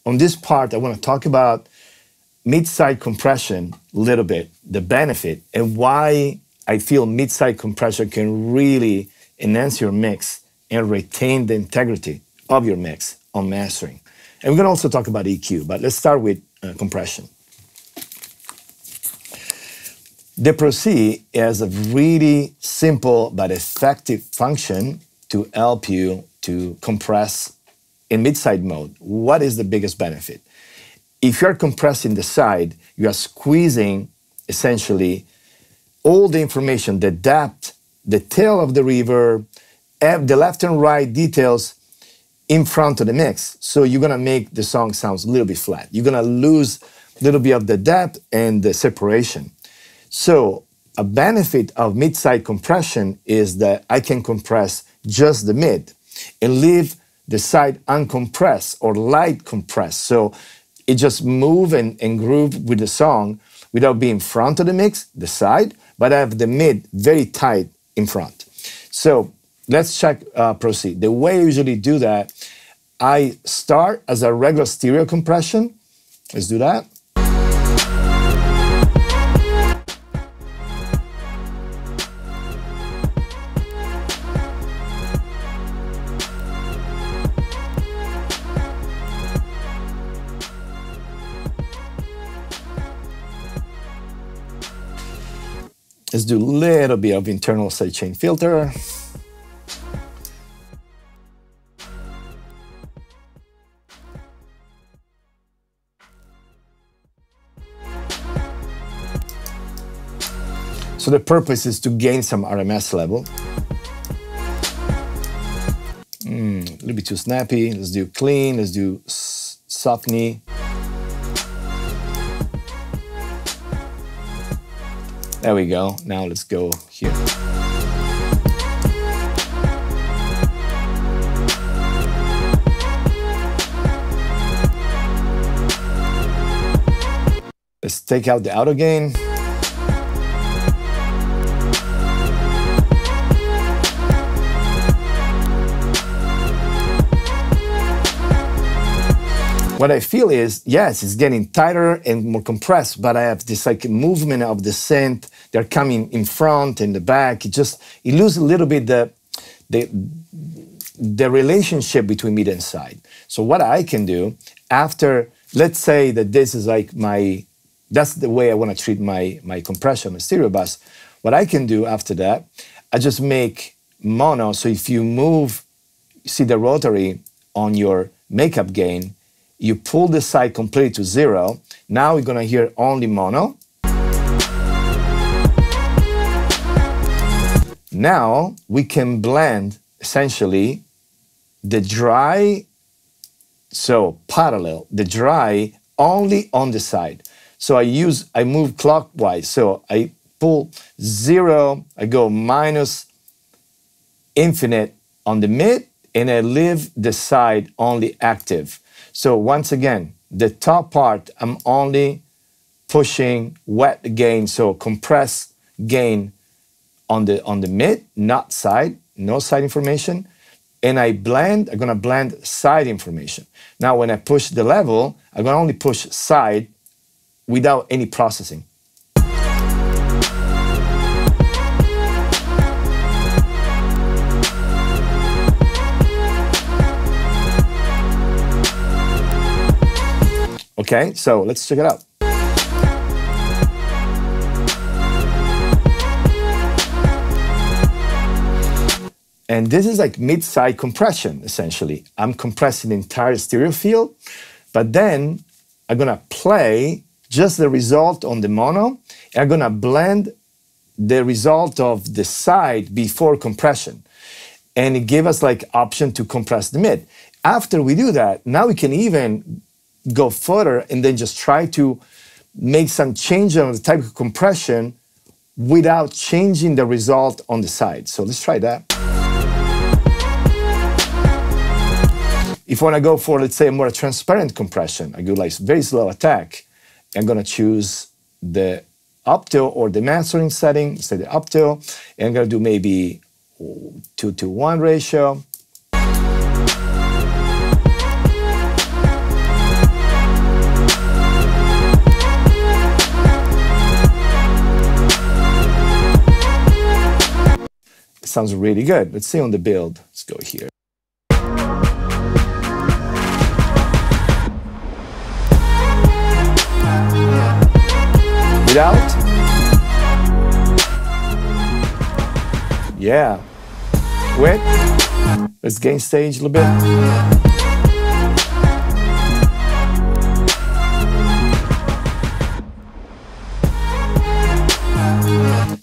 on this part, I want to talk about midside compression a little bit, the benefit, and why I feel midside compression can really enhance your mix and retain the integrity of your mix on mastering. And we're going to also talk about EQ, but let's start with compression. The Pro C has a really simple but effective function to help you to compress in midside mode. What is the biggest benefit? If you're compressing the side, you are squeezing essentially all the information, the depth, the tail of the reverb, the left and right details in front of the mix. So you're gonna make the song sound a little bit flat. You're gonna lose a little bit of the depth and the separation. So a benefit of mid-side compression is that I can compress just the mid and leave the side uncompressed or light compressed. So it just move and groove with the song without being front of the mix, the side, but I have the mid very tight in front. So let's check Pro C. The way I usually do that, I start as a regular stereo compression. Let's do that. Let's do a little bit of internal sidechain filter. So the purpose is to gain some RMS level. A little bit too snappy. Let's do clean. Let's do soft knee. There we go. Now let's go here. Let's take out the auto gain. What I feel is, yes, it's getting tighter and more compressed, but I have this like movement of the synth. They're coming in front and the back. It loses a little bit the relationship between mid and side. So what I can do after, let's say that this is like that's the way I want to treat my compression, my stereo bus. What I can do after that, I just make mono. So if you move, see the rotary on your makeup gain, you pull the side completely to 0. Now we're gonna hear only mono. Now we can blend essentially the dry, so parallel, the dry only on the side. So I move clockwise. So I pull 0, I go minus infinite on the mid, and I leave the side only active. So once again, the top part, I'm only pushing wet gain, so compress gain on the mid, not side, no side information. And I'm gonna blend side information. Now when I push the level, I'm gonna only push side without any processing. Okay, so let's check it out. And this is like mid-side compression, essentially. I'm compressing the entire stereo field, but then I'm gonna play just the result on the mono, and I'm gonna blend the result of the side before compression. And it gave us like option to compress the mid. After we do that, now we can even go further and then just try to make some change on the type of compression without changing the result on the side. So let's try that. If I want to go for, let's say, a more transparent compression, I go like very slow attack. I'm going to choose the uptill or the mastering setting, say the uptill, and I'm going to do maybe 2:1 ratio. sounds really good. Let's see on the build. Let's go here. Without. Yeah. With. Let's gain stage a little bit.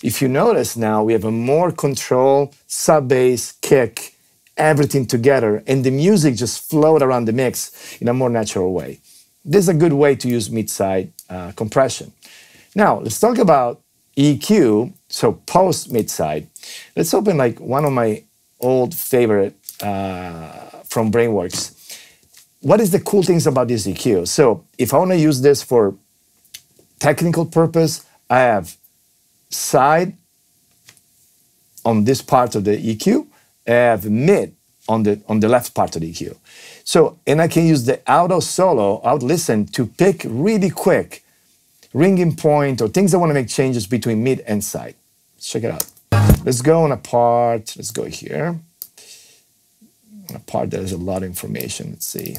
If you notice now, we have a more control, sub-bass, kick, everything together, and the music just flowed around the mix in a more natural way. This is a good way to use mid-side compression. Now, let's talk about EQ, so post-mid-side. Let's open like one of my old favorite from Brainworks. What is the cool things about this EQ? So if I want to use this for technical purpose, I have side on this part of the EQ, I have mid on the left part of the EQ. So, and I can use the auto solo, out listen to pick really quick ringing point or things I want to make changes between mid and side. Let's check it out. Let's go on a part, let's go here. On a part that has a lot of information, let's see.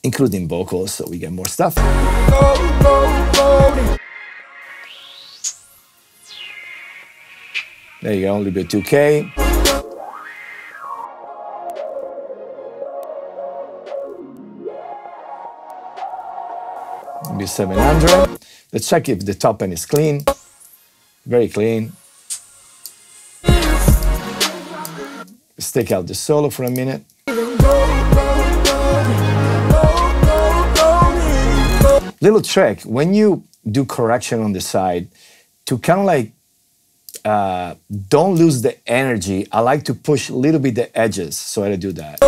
Including vocals, so we get more stuff. There you go, a little bit 2K. Maybe 700. Let's check if the top end is clean. Very clean. Let's take out the solo for a minute. Little trick, when you do correction on the side, to kind of like don't lose the energy, I like to push a little bit the edges, so I do that.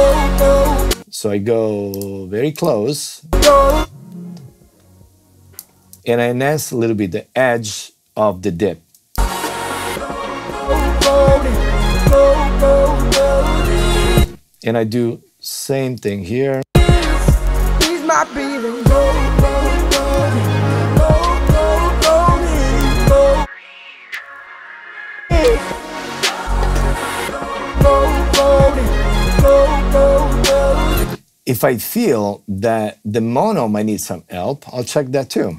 So I go very close, and I enhance a little bit the edge of the dip. And I do same thing here. If I feel that the mono might need some help, I'll check that too.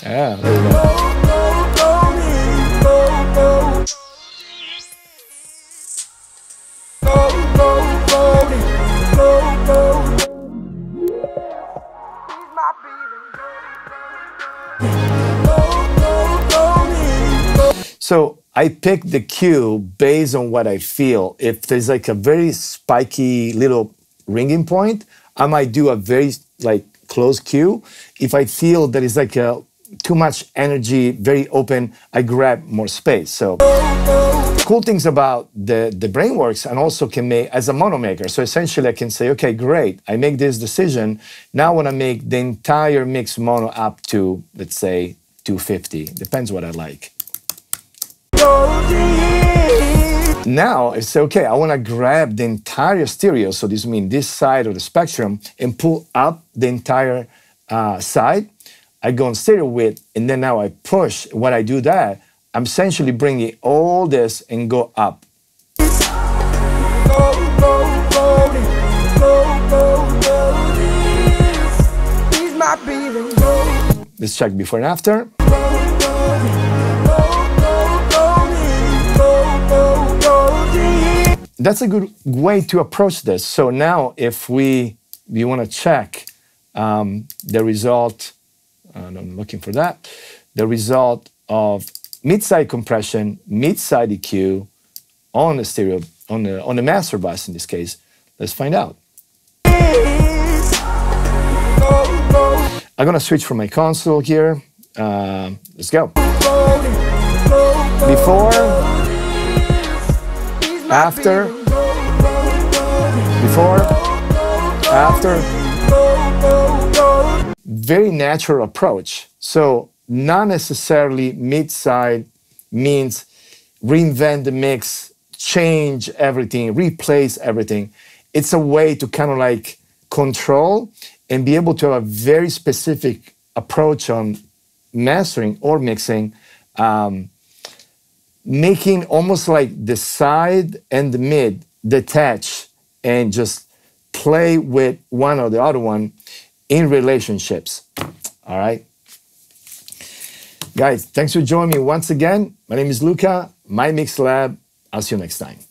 Yeah, there we go. So I pick the cue based on what I feel. If there's like a very spiky little ringing point, I might do a very like close cue. If I feel that it's like a too much energy, very open, I grab more space. So cool things about the Brainworks, and also can make as a mono maker. So essentially I can say, okay, great, I make this decision. Now I want to make the entire mix mono up to, let's say, 250. Depends what I like. Now it's okay, I want to grab the entire stereo, so this means this side of the spectrum, and pull up the entire side. I go on stereo width, and then now I push. When I do that, I'm essentially bringing all this and go up. Let's check before and after. That's a good way to approach this. So now if we want to check the result, I'm looking for that, the result of mid-side compression, mid-side EQ on the stereo, on the master bus in this case, let's find out. I'm gonna switch from my console here. Let's go. Before, after, before, after. Very natural approach. So not necessarily mid-side means reinvent the mix, change everything, replace everything. It's a way to kind of like control and be able to have a very specific approach on mastering or mixing, making almost like the side and the mid detach and just play with one or the other one in relationships. All right. Guys, thanks for joining me once again. My name is Luca, My Mix Lab. I'll see you next time.